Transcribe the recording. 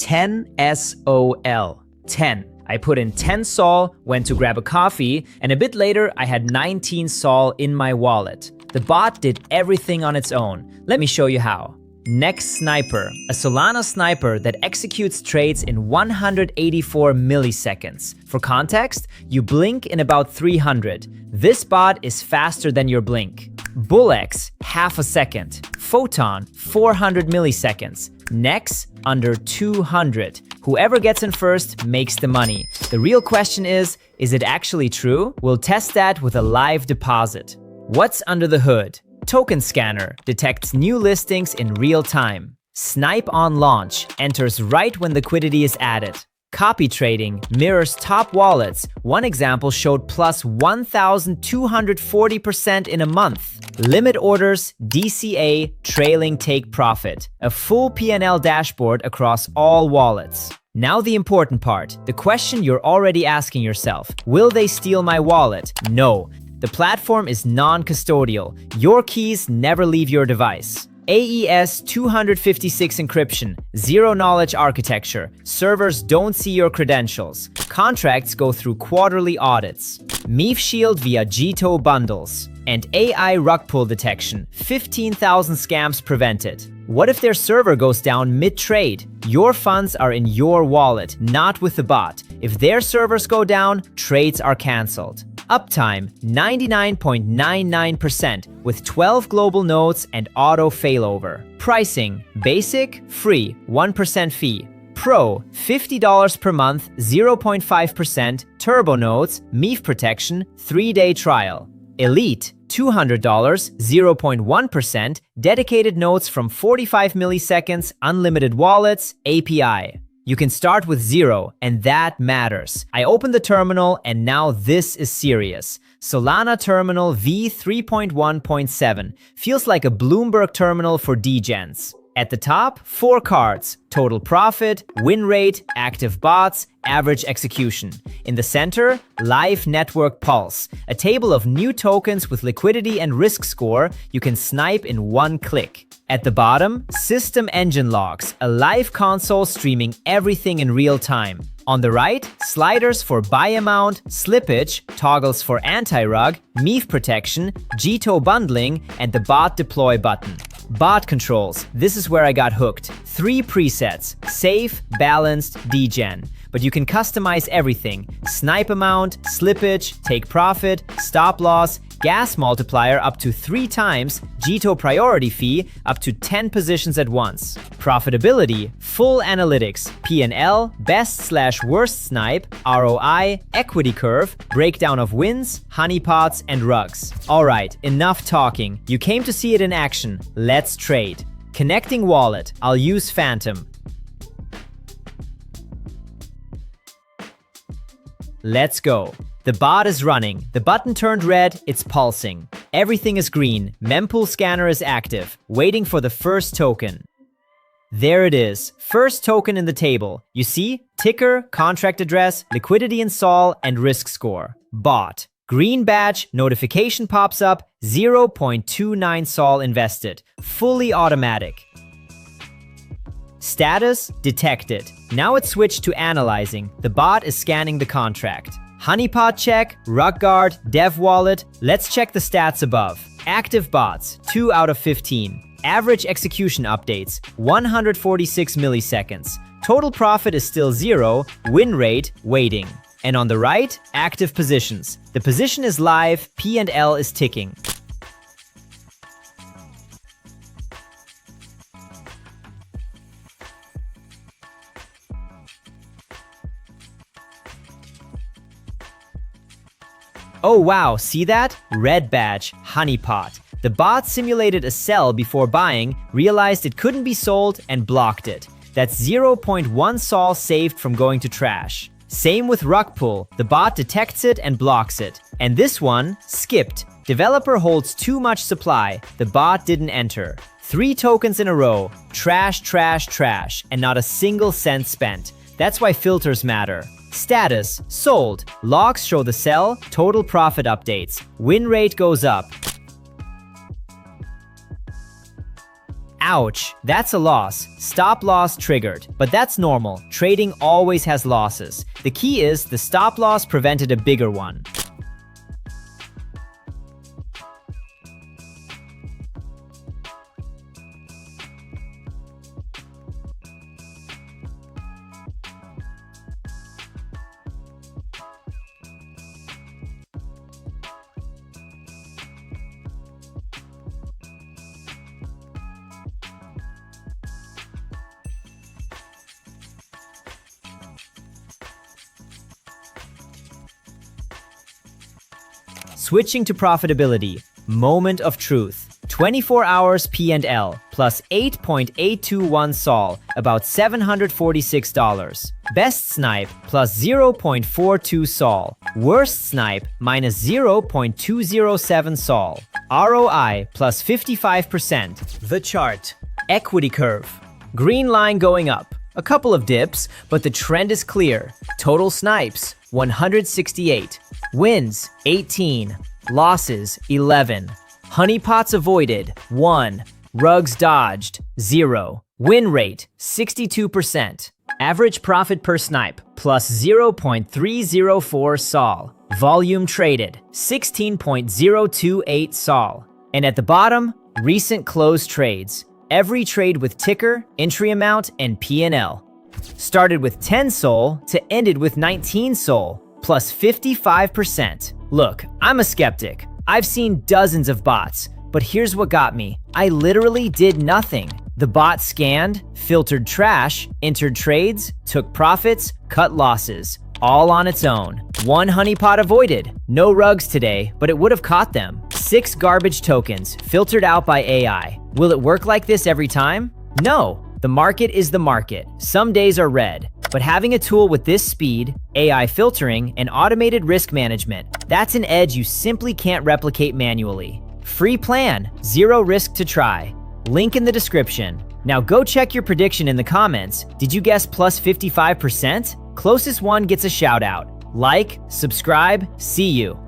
10 SOL. 10. I put in 10 Sol, went to grab a coffee, and a bit later I had 19 Sol in my wallet. The bot did everything on its own. Let me show you how. Next Sniper, a Solana sniper that executes trades in 184 milliseconds. For context, you blink in about 300. This bot is faster than your blink. BullX, half a second. Photon, 400 milliseconds. Nex, under 200. Whoever gets in first makes the money. The real question is it actually true? We'll test that with a live deposit. What's under the hood? Token Scanner detects new listings in real time. Snipe on launch enters right when liquidity is added. Copy trading mirrors top wallets. One example showed plus 1,240% in a month. Limit orders, DCA, trailing take profit. A full P&L dashboard across all wallets. Now the important part, the question you're already asking yourself. Will they steal my wallet? No. The platform is non-custodial. Your keys never leave your device. AES 256 encryption, zero-knowledge architecture. Servers don't see your credentials. Contracts go through quarterly audits. MEV Shield via GTO bundles. And AI rug pull detection, 15,000 scams prevented. What if their server goes down mid-trade? Your funds are in your wallet, not with the bot. If their servers go down, trades are cancelled. Uptime, 99.99% with 12 global nodes and auto failover. Pricing, basic, free, 1% fee. Pro, $50 per month, 0.5%, turbo nodes, MEV protection, 3-day trial. Elite, $200, 0.1%, dedicated nodes from 45 milliseconds, unlimited wallets, API. You can start with 0, and that matters. I opened the terminal, and now this is serious. Solana Terminal v3.1.7 feels like a Bloomberg terminal for degens. At the top, 4 cards: total profit, win rate, active bots, average execution. In the center, live network pulse, a table of new tokens with liquidity and risk score you can snipe in one click. At the bottom, system engine logs, a live console streaming everything in real time. On the right, sliders for buy amount, slippage, toggles for anti-rug, MEV protection, GTO bundling, and the bot deploy button. Bot controls, this is where I got hooked. 3 presets, safe, balanced, degen. But you can customize everything. Snipe amount, slippage, take profit, stop loss, gas multiplier up to 3 times, GTO priority fee up to 10 positions at once. Profitability, full analytics, P&L, best/worst snipe, ROI, equity curve, breakdown of wins, honeypots, and rugs. Alright, enough talking. You came to see it in action. Let's trade. Connecting wallet, I'll use Phantom. Let's go. The bot is running. The button turned red, it's pulsing. Everything is green. Mempool scanner is active, waiting for the first token. There it is. First token in the table. You see? Ticker, contract address, liquidity in Sol, and risk score. Bot. Green badge, notification pops up, 0.29 Sol invested. Fully automatic. Status detected. Now it's switched to analyzing. The bot is scanning the contract. Honeypot check, rug guard, dev wallet. Let's check the stats above. Active bots, 2 out of 15. Average execution updates, 146 milliseconds. Total profit is still 0, win rate, waiting. And on the right, active positions. The position is live, P&L is ticking. Oh wow, see that? Red badge, honeypot. The bot simulated a sell before buying, realized it couldn't be sold, and blocked it. That's 0.1 Sol saved from going to trash. Same with rug pull. The bot detects it and blocks it. And this one, skipped. Developer holds too much supply. The bot didn't enter. 3 tokens in a row. Trash, trash, trash. And not a single cent spent. That's why filters matter. Status, sold. Logs show the sell, total profit updates. Win rate goes up. Ouch, that's a loss. Stop loss triggered. But that's normal. Trading always has losses. The key is the stop loss prevented a bigger one. Switching to profitability, moment of truth. 24 hours P&L plus 8.821 Sol, about $746. Best snipe plus 0.42 Sol. Worst snipe minus 0.207 Sol. ROI plus 55%. The chart. Equity curve. Green line going up. A couple of dips, but the trend is clear. Total snipes, 168. Wins, 18. Losses, 11. Honeypots avoided, 1. Rugs dodged, 0. Win rate, 62%. Average profit per snipe, plus 0.304 Sol. Volume traded, 16.028 Sol. And at the bottom, recent closed trades. Every trade with ticker, entry amount, and P&L. Started with 10 Sol to ended with 19 Sol, plus 55%. Look, I'm a skeptic. I've seen dozens of bots, but here's what got me. I literally did nothing. The bot scanned, filtered trash, entered trades, took profits, cut losses, all on its own. 1 honeypot avoided. No rugs today, but it would have caught them. 6 garbage tokens, filtered out by AI. Will it work like this every time? No. The market is the market. Some days are red. But having a tool with this speed, AI filtering, and automated risk management, that's an edge you simply can't replicate manually. Free plan, 0 risk to try. Link in the description. Now go check your prediction in the comments. Did you guess plus 55%? Closest one gets a shout out. Like, subscribe, see you.